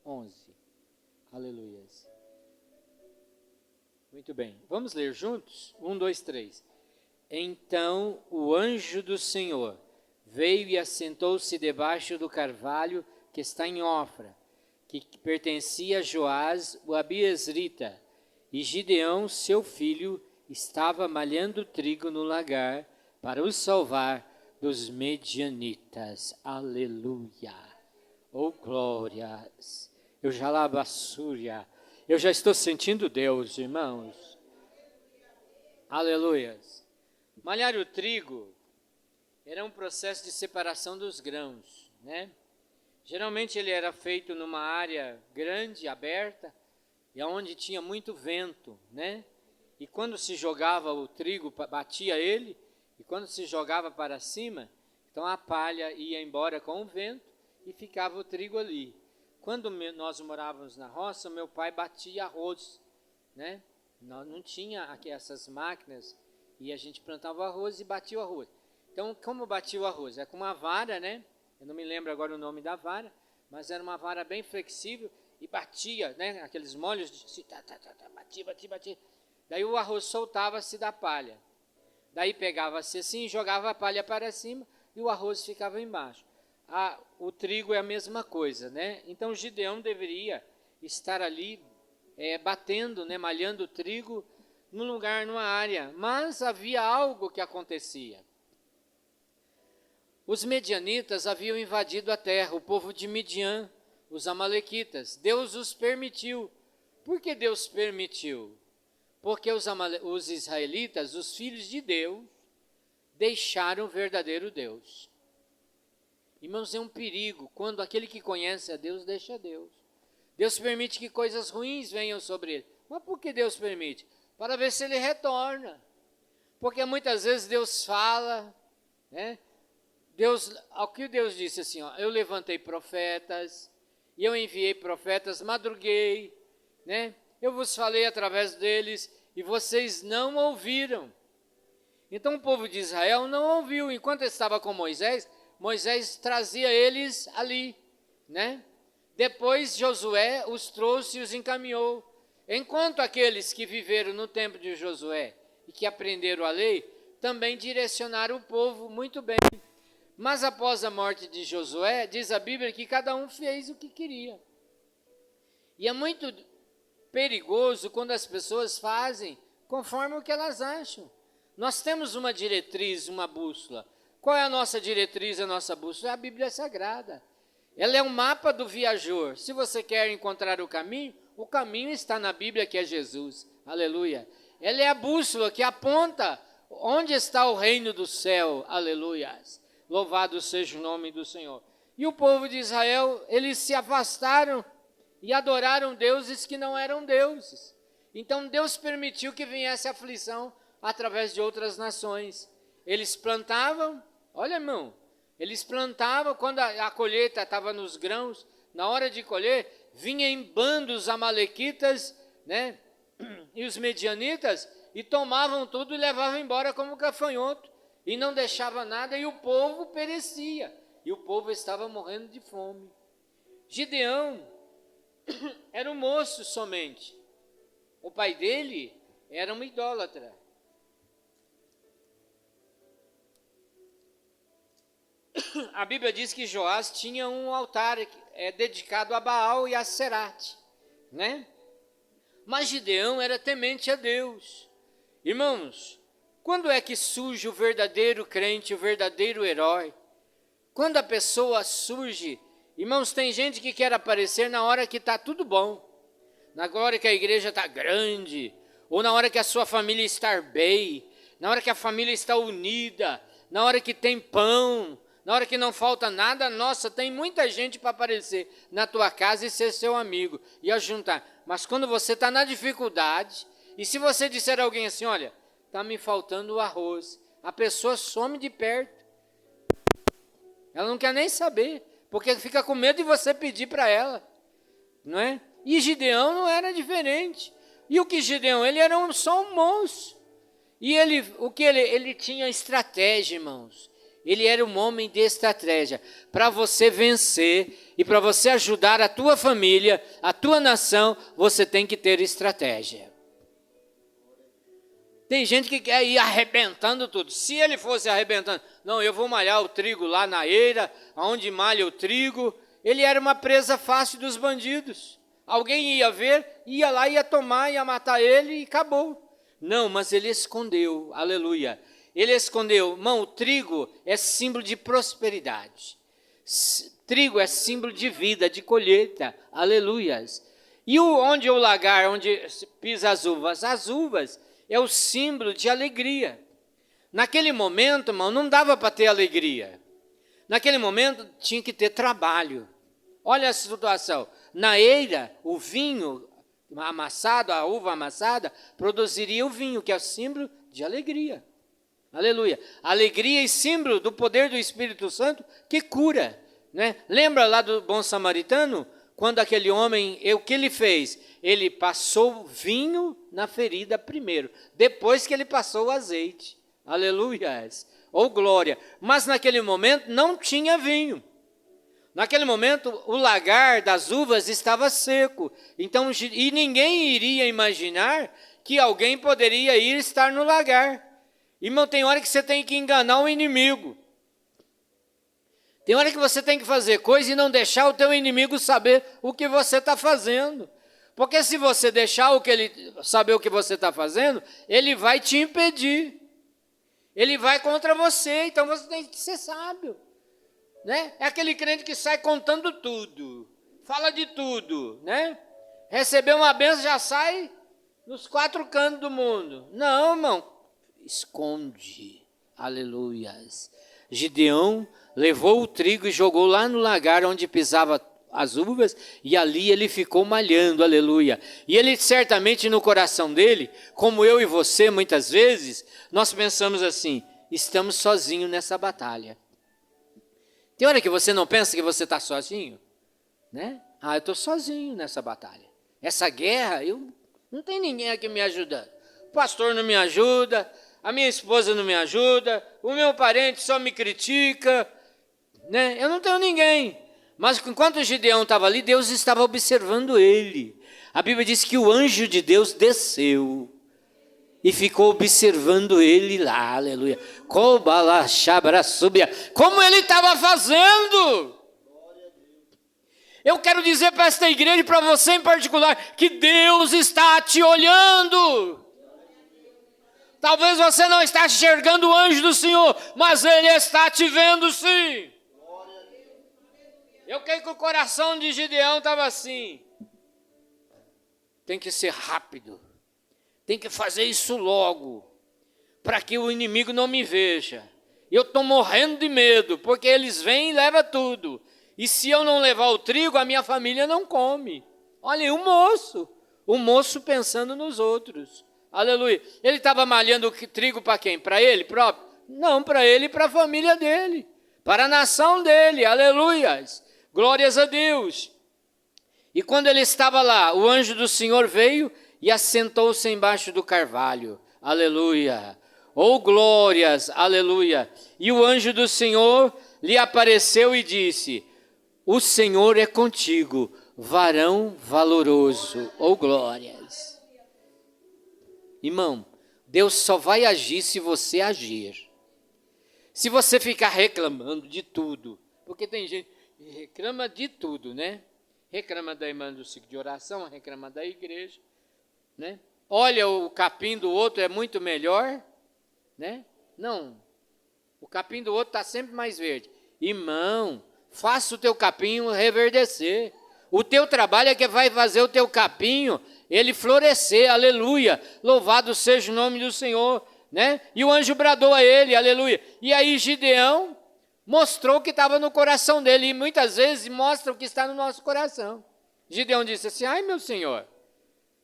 11. Aleluia. Muito bem, vamos ler juntos? 1, 2, 3. Então o anjo do Senhor veio e assentou-se debaixo do carvalho que está em Ofra, que pertencia a Joás, o abiezrita, e Gideão, seu filho, estava malhando trigo no lagar para os salvar dos medianitas. Aleluia! Oh, glórias! Eu já labassúria. Eu já estou sentindo Deus, irmãos. Aleluias. Malhar o trigo era um processo de separação dos grãos, né? Geralmente ele era feito numa área grande, aberta, e onde tinha muito vento, né? E quando se jogava o trigo, batia ele, e quando se jogava para cima, então a palha ia embora com o vento e ficava o trigo ali. Quando nós morávamos na roça, meu pai batia arroz, né? Não tinha aqui essas máquinas, e a gente plantava o arroz e batia o arroz. Então, como batia o arroz? É com uma vara, né? Eu não me lembro agora o nome da vara, mas era uma vara bem flexível e batia, né? Aqueles molhos, batia. Daí o arroz soltava-se da palha. Daí pegava-se assim e jogava a palha para cima e o arroz ficava embaixo. O trigo é a mesma coisa, né? Então Gideão deveria estar ali batendo, né? Malhando o trigo num lugar, numa área. Mas havia algo que acontecia. Os medianitas haviam invadido a terra, o povo de Midian, os amalequitas. Deus os permitiu. Por que Deus permitiu? Porque os israelitas, os filhos de Deus, deixaram o verdadeiro Deus. Irmãos, é um perigo quando aquele que conhece a Deus deixa Deus. Deus permite que coisas ruins venham sobre ele. Mas por que Deus permite? Para ver se ele retorna. Porque muitas vezes Deus fala, né? Ao que Deus disse assim, ó, eu levantei profetas, e eu enviei profetas, madruguei, né? Eu vos falei através deles, e vocês não ouviram. Então o povo de Israel não ouviu. Enquanto estava com Moisés, Moisés trazia eles ali, né? Depois Josué os trouxe e os encaminhou. Enquanto aqueles que viveram no tempo de Josué e que aprenderam a lei, também direcionaram o povo muito bem. Mas após a morte de Josué, diz a Bíblia que cada um fez o que queria. E é muito perigoso quando as pessoas fazem conforme o que elas acham. Nós temos uma diretriz, uma bússola. Qual é a nossa diretriz, a nossa bússola? É a Bíblia Sagrada. Ela é um mapa do viajor. Se você quer encontrar o caminho está na Bíblia, que é Jesus. Aleluia. Ela é a bússola que aponta onde está o reino do céu. Aleluia. Louvado seja o nome do Senhor. E o povo de Israel, eles se afastaram e adoraram deuses que não eram deuses. Então Deus permitiu que viesse aflição através de outras nações. Eles plantavam, olha irmão, eles plantavam quando a colheita estava nos grãos, na hora de colher, vinha em bandos os amalequitas, né, e os medianitas, e tomavam tudo e levavam embora como gafanhoto, e não deixava nada, e o povo perecia, e o povo estava morrendo de fome. Gideão era um moço somente, o pai dele era um idólatra. A Bíblia diz que Joás tinha um altar dedicado a Baal e a Serate, né? Mas Gideão era temente a Deus. Irmãos, quando é que surge o verdadeiro crente, o verdadeiro herói? Quando a pessoa surge, irmãos, tem gente que quer aparecer na hora que está tudo bom, na hora que a igreja está grande, ou na hora que a sua família está bem, na hora que a família está unida, na hora que tem pão, na hora que não falta nada. Nossa, tem muita gente para aparecer na tua casa e ser seu amigo e ajuntar. Mas quando você está na dificuldade, e se você disser a alguém assim, olha, está me faltando o arroz, a pessoa some de perto. Ela não quer nem saber, porque fica com medo de você pedir para ela, não é? E Gideão não era diferente. E o que Gideão? Ele era só um moço. E ele tinha estratégia, irmãos. Ele era um homem de estratégia. Para você vencer e para você ajudar a tua família, a tua nação, você tem que ter estratégia. Tem gente que quer ir arrebentando tudo. Se ele fosse arrebentando, não, eu vou malhar o trigo lá na eira, onde malha o trigo. Ele era uma presa fácil dos bandidos. Alguém ia ver, ia lá, ia tomar, ia matar ele e acabou. Não, mas ele escondeu, aleluia. Ele escondeu. Irmão, o trigo é símbolo de prosperidade. Trigo é símbolo de vida, de colheita, aleluias. E onde o lagar, onde pisa as uvas é o símbolo de alegria. Naquele momento, irmão, não dava para ter alegria. Naquele momento tinha que ter trabalho. Olha a situação. Na eira, o vinho amassado, a uva amassada, produziria o vinho, que é o símbolo de alegria. Aleluia. Alegria e símbolo do poder do Espírito Santo que cura. Né? Lembra lá do bom samaritano? Quando aquele homem, o que ele fez? Ele passou vinho na ferida primeiro, depois que ele passou o azeite. Aleluia. Ou glória. Mas naquele momento não tinha vinho. Naquele momento o lagar das uvas estava seco. Então, e ninguém iria imaginar que alguém poderia ir estar no lagar. Irmão, tem hora que você tem que enganar o inimigo. Tem hora que você tem que fazer coisa e não deixar o teu inimigo saber o que você está fazendo. Porque se você deixar ele saber o que você está fazendo, ele vai te impedir. Ele vai contra você, então você tem que ser sábio. Né? É aquele crente que sai contando tudo, fala de tudo. Né? Recebeu uma bênção, já sai nos 4 cantos do mundo. Não, irmão. Esconde, aleluias. Gideão levou o trigo e jogou lá no lagar onde pisava as uvas, e ali ele ficou malhando, aleluia. E ele certamente no coração dele, como eu e você muitas vezes, nós pensamos assim, estamos sozinhos nessa batalha. Tem hora que você não pensa que você está sozinho? Né? Eu estou sozinho nessa batalha. Essa guerra, não tem ninguém aqui me ajudando. O pastor não me ajuda, a minha esposa não me ajuda, o meu parente só me critica, né? Eu não tenho ninguém. Mas enquanto o Gideão estava ali, Deus estava observando ele. A Bíblia diz que o anjo de Deus desceu e ficou observando ele lá, aleluia. Como ele estava fazendo. Eu quero dizer para esta igreja e para você em particular, que Deus está te olhando. Talvez você não está enxergando o anjo do Senhor, mas Ele está te vendo sim. Eu creio que o coração de Gideão estava assim. Tem que ser rápido. Tem que fazer isso logo. Para que o inimigo não me veja. Eu estou morrendo de medo, porque eles vêm e levam tudo. E se eu não levar o trigo, a minha família não come. Olha, o moço pensando nos outros. Aleluia. Ele estava malhando o trigo para quem? Para ele próprio? Não, para ele e para a família dele. Para a nação dele. Aleluia. Glórias a Deus. E quando ele estava lá, o anjo do Senhor veio e assentou-se embaixo do carvalho. Aleluia. Oh, glórias. Aleluia. E o anjo do Senhor lhe apareceu e disse: o Senhor é contigo, varão valoroso. Oh, glórias. Irmão, Deus só vai agir se você agir. Se você ficar reclamando de tudo, porque tem gente que reclama de tudo, né? Reclama da irmã do ciclo de oração, reclama da igreja, né? Olha, o capim do outro é muito melhor, né? Não, o capim do outro está sempre mais verde. Irmão, faça o teu capinho reverdecer. O teu trabalho é que vai fazer o teu capinho ele florescer, aleluia, louvado seja o nome do Senhor, né? E o anjo bradou a ele, aleluia. E aí Gideão mostrou o que estava no coração dele, e muitas vezes mostra o que está no nosso coração. Gideão disse assim: ai meu Senhor,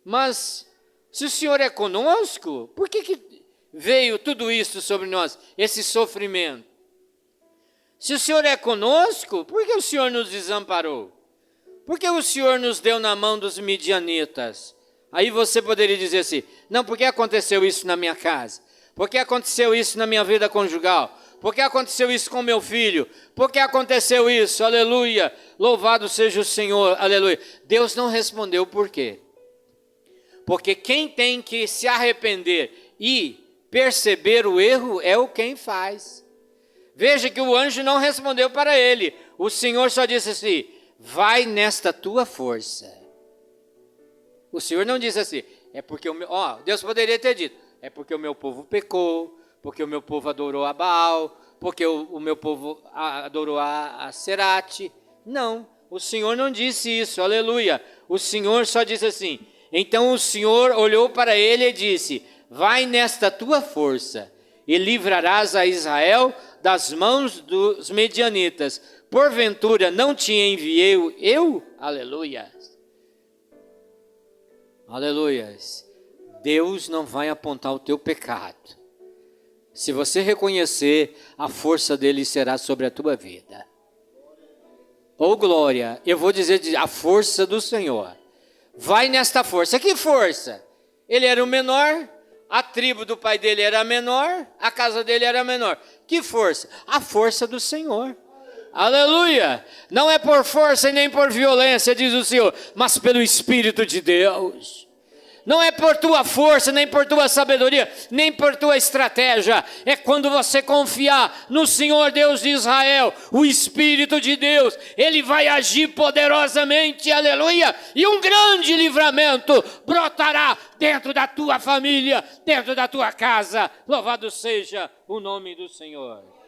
mas se o Senhor é conosco, por que veio tudo isso sobre nós, esse sofrimento? Se o Senhor é conosco, por que o Senhor nos desamparou? Por que o Senhor nos deu na mão dos midianitas? Aí você poderia dizer assim: não, por que aconteceu isso na minha casa? Por que aconteceu isso na minha vida conjugal? Por que aconteceu isso com meu filho? Por que aconteceu isso? Aleluia. Louvado seja o Senhor. Aleluia. Deus não respondeu por quê. Porque quem tem que se arrepender e perceber o erro é o quem faz. Veja que o anjo não respondeu para ele. O Senhor só disse assim: vai nesta tua força. O Senhor não disse assim, é porque o meu... Deus poderia ter dito, é porque o meu povo pecou, porque o meu povo adorou a Baal, porque o meu povo adorou a Serate. Não, o Senhor não disse isso, aleluia. O Senhor só disse assim, então o Senhor olhou para ele e disse, vai nesta tua força e livrarás a Israel das mãos dos medianitas. Porventura não te enviei eu? Aleluia. Aleluia. Deus não vai apontar o teu pecado. Se você reconhecer, a força dele será sobre a tua vida. Oh glória, eu vou dizer a força do Senhor. Vai nesta força. Que força? Ele era o menor, a tribo do pai dele era menor, a casa dele era menor. Que força? A força do Senhor. Aleluia! Não é por força e nem por violência, diz o Senhor, mas pelo Espírito de Deus. Não é por tua força, nem por tua sabedoria, nem por tua estratégia. É quando você confiar no Senhor Deus de Israel, o Espírito de Deus, Ele vai agir poderosamente, aleluia. E um grande livramento brotará dentro da tua família, dentro da tua casa. Louvado seja o nome do Senhor.